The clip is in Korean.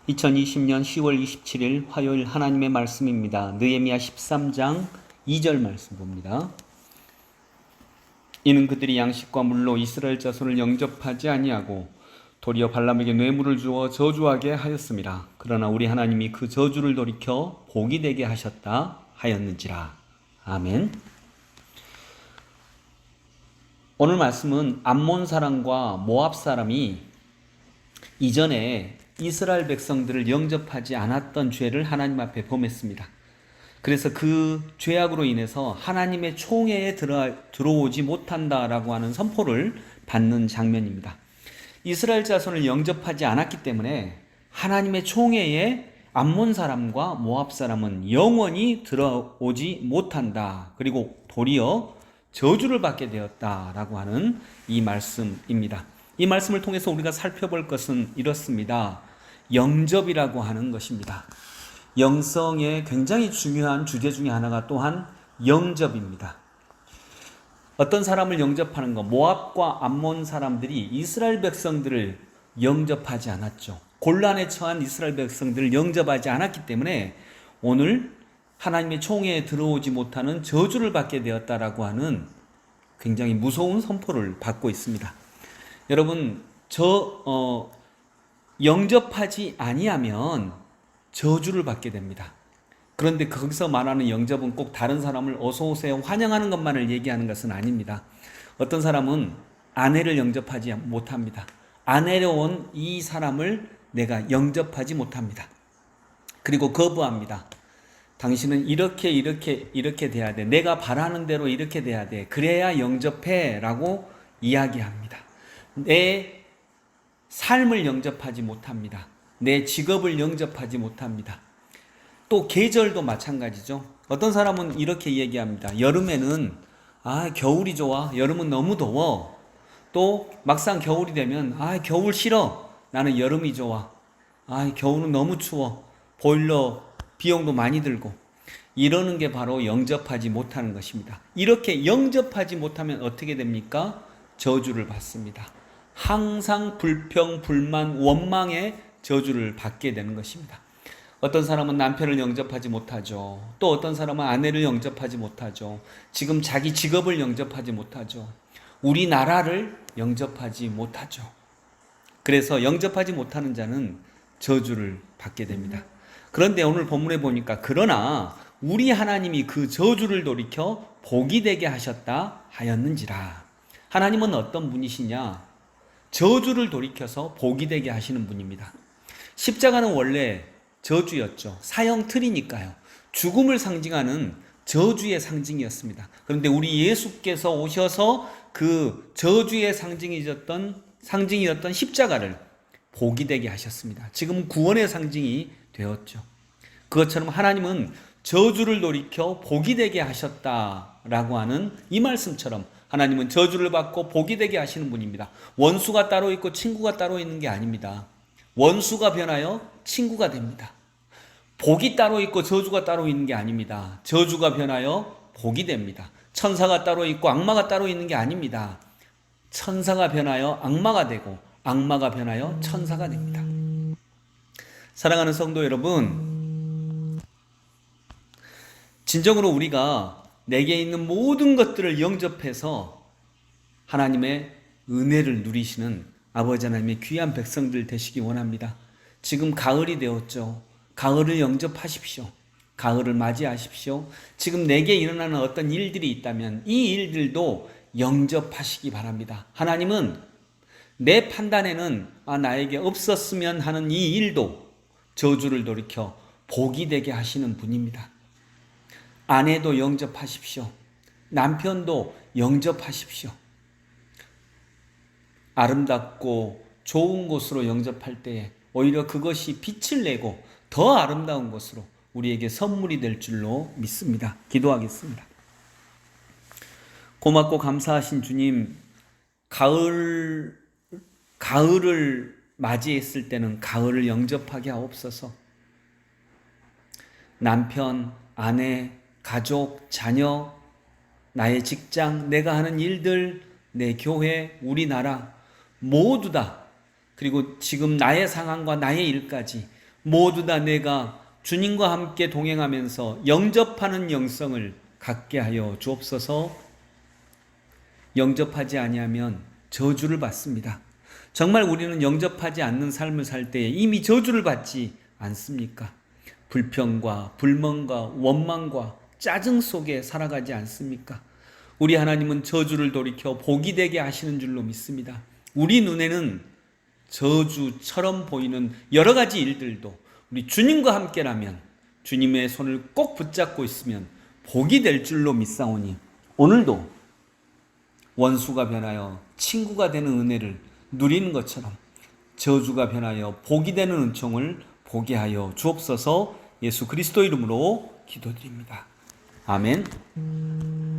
2020년 10월 27일 화요일 하나님의 말씀입니다. 느헤미야 13장 2절 말씀 봅니다. 이는 그들이 양식과 물로 이스라엘 자손을 영접하지 아니하고 도리어 발람에게 뇌물을 주어 저주하게 하였음이라. 그러나 우리 하나님이 그 저주를 돌이켜 복이 되게 하셨다 하였는지라. 아멘. 오늘 말씀은 암몬 사람과 모압 사람이 이전에 이스라엘 백성들을 영접하지 않았던 죄를 하나님 앞에 범했습니다. 그래서 그 죄악으로 인해서 하나님의 총회에 들어오지 못한다라고 하는 선포를 받는 장면입니다. 이스라엘 자손을 영접하지 않았기 때문에 하나님의 총회에 암몬 사람과 모압 사람은 영원히 들어오지 못한다. 그리고 도리어 저주를 받게 되었다라고 하는 이 말씀입니다. 이 말씀을 통해서 우리가 살펴볼 것은 이렇습니다. 영접이라고 하는 것입니다. 영성의 굉장히 중요한 주제 중에 하나가 또한 영접입니다. 어떤 사람을 영접하는 것, 모압과 암몬 사람들이 이스라엘 백성들을 영접하지 않았죠. 곤란에 처한 이스라엘 백성들을 영접하지 않았기 때문에 오늘 하나님의 총회에 들어오지 못하는 저주를 받게 되었다라고 하는 굉장히 무서운 선포를 받고 있습니다. 여러분, 영접하지 아니하면 저주를 받게 됩니다. 그런데 거기서 말하는 영접은 꼭 다른 사람을 어서 오세요 환영하는 것만을 얘기하는 것은 아닙니다. 어떤 사람은 아내를 영접하지 못합니다. 아내로 온 이 사람을 내가 영접하지 못합니다. 그리고 거부합니다. 당신은 이렇게 돼야 돼. 내가 바라는 대로 이렇게 돼야 돼. 그래야 영접해 라고 이야기합니다. 내 삶을 영접하지 못합니다. 내 직업을 영접하지 못합니다. 또 계절도 마찬가지죠. 어떤 사람은 이렇게 얘기합니다. 여름에는 겨울이 좋아. 여름은 너무 더워. 또 막상 겨울이 되면 겨울 싫어. 나는 여름이 좋아. 겨울은 너무 추워. 보일러 비용도 많이 들고. 이러는 게 바로 영접하지 못하는 것입니다. 이렇게 영접하지 못하면 어떻게 됩니까? 저주를 받습니다. 항상 불평, 불만, 원망의 저주를 받게 되는 것입니다. 어떤 사람은 남편을 영접하지 못하죠. 또 어떤 사람은 아내를 영접하지 못하죠. 지금 자기 직업을 영접하지 못하죠. 우리나라를 영접하지 못하죠. 그래서 영접하지 못하는 자는 저주를 받게 됩니다. 그런데 오늘 본문에 보니까 그러나 우리 하나님이 그 저주를 돌이켜 복이 되게 하셨다 하였는지라. 하나님은 어떤 분이시냐? 저주를 돌이켜서 복이 되게 하시는 분입니다. 십자가는 원래 저주였죠. 사형 틀이니까요. 죽음을 상징하는 저주의 상징이었습니다. 그런데 우리 예수께서 오셔서 그 저주의 상징이었던 십자가를 복이 되게 하셨습니다. 지금 구원의 상징이 되었죠. 그것처럼 하나님은 저주를 돌이켜 복이 되게 하셨다라고 하는 이 말씀처럼 하나님은 저주를 받고 복이 되게 하시는 분입니다. 원수가 따로 있고 친구가 따로 있는 게 아닙니다. 원수가 변하여 친구가 됩니다. 복이 따로 있고 저주가 따로 있는 게 아닙니다. 저주가 변하여 복이 됩니다. 천사가 따로 있고 악마가 따로 있는 게 아닙니다. 천사가 변하여 악마가 되고 악마가 변하여 천사가 됩니다. 사랑하는 성도 여러분, 진정으로 우리가 내게 있는 모든 것들을 영접해서 하나님의 은혜를 누리시는 아버지 하나님의 귀한 백성들 되시기 원합니다. 지금 가을이 되었죠. 가을을 영접하십시오. 가을을 맞이하십시오. 지금 내게 일어나는 어떤 일들이 있다면 이 일들도 영접하시기 바랍니다. 하나님은 내 판단에는 나에게 없었으면 하는 이 일도 저주를 돌이켜 복이 되게 하시는 분입니다. 아내도 영접하십시오. 남편도 영접하십시오. 아름답고 좋은 곳으로 영접할 때에 오히려 그것이 빛을 내고 더 아름다운 것으로 우리에게 선물이 될 줄로 믿습니다. 기도하겠습니다. 고맙고 감사하신 주님, 가을을 맞이했을 때는 가을을 영접하게 하옵소서. 남편, 아내, 가족, 자녀, 나의 직장, 내가 하는 일들, 내 교회, 우리나라 모두 다, 그리고 지금 나의 상황과 나의 일까지 모두 다 내가 주님과 함께 동행하면서 영접하는 영성을 갖게 하여 주옵소서. 영접하지 아니하면 저주를 받습니다. 정말 우리는 영접하지 않는 삶을 살 때에 이미 저주를 받지 않습니까? 불평과 불만과 원망과 짜증 속에 살아가지 않습니까? 우리 하나님은 저주를 돌이켜 복이 되게 하시는 줄로 믿습니다. 우리 눈에는 저주처럼 보이는 여러 가지 일들도 우리 주님과 함께라면, 주님의 손을 꼭 붙잡고 있으면 복이 될 줄로 믿사오니 오늘도 원수가 변하여 친구가 되는 은혜를 누리는 것처럼 저주가 변하여 복이 되는 은총을 보게 하여 주옵소서. 예수 그리스도 이름으로 기도드립니다. 아멘.